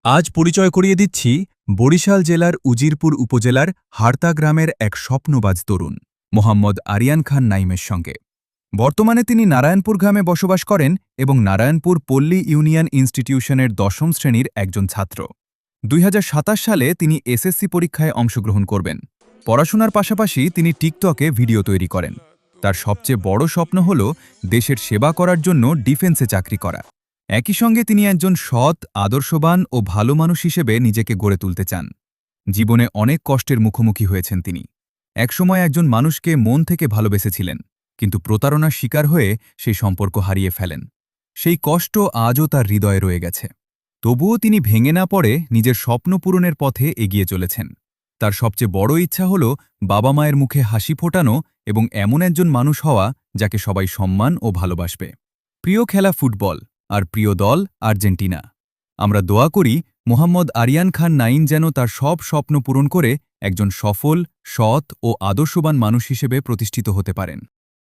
আজ পরিচয় করিয়ে দিচ্ছি বরিশাল জেলার উজিরপুর উপজেলার হারতা গ্রামের এক স্বপ্নবাজ তরুণ মোহাম্মদ আরিয়ান খান নাইমের সঙ্গে। বর্তমানে তিনি নারায়ণপুর গ্রামে বসবাস করেন এবং নারায়ণপুর পল্লী ইউনিয়ন ইনস্টিটিউশনের দশম শ্রেণীর একজন ছাত্র। ২০২৭ সালে তিনি এসএসসি পরীক্ষায় অংশগ্রহণ করবেন। পড়াশোনার পাশাপাশি তিনি টিকটকে ভিডিও তৈরি করেন। তার সবচেয়ে বড় স্বপ্ন হল দেশের সেবা করার জন্য ডিফেন্সে চাকরি করা। একই সঙ্গে তিনি একজন সৎ, আদর্শবান ও ভালো মানুষ হিসেবে নিজেকে গড়ে তুলতে চান। জীবনে অনেক কষ্টের মুখোমুখি হয়েছেন তিনি। একসময় একজন মানুষকে মন থেকে ভালোবেসেছিলেন, কিন্তু প্রতারণার শিকার হয়ে সেই সম্পর্ক হারিয়ে ফেলেন। সেই কষ্ট আজও তার হৃদয়ে রয়ে গেছে। তবুও তিনি ভেঙে না পড়ে নিজের স্বপ্ন পূরণের পথে এগিয়ে চলেছেন। তার সবচেয়ে বড় ইচ্ছা হল বাবা মায়ের মুখে হাসি ফোটানো এবং এমন একজন মানুষ হওয়া যাকে সবাই সম্মান ও ভালোবাসবে। প্রিয় খেলা ফুটবল, আর প্রিয় দল আর্জেন্টিনা। আমরা দোয়া করি মোহাম্মদ আরিয়ান খান নাইম যেন তার সব স্বপ্ন পূরণ করে একজন সফল, সৎ ও আদর্শবান মানুষ হিসেবে প্রতিষ্ঠিত হতে পারেন।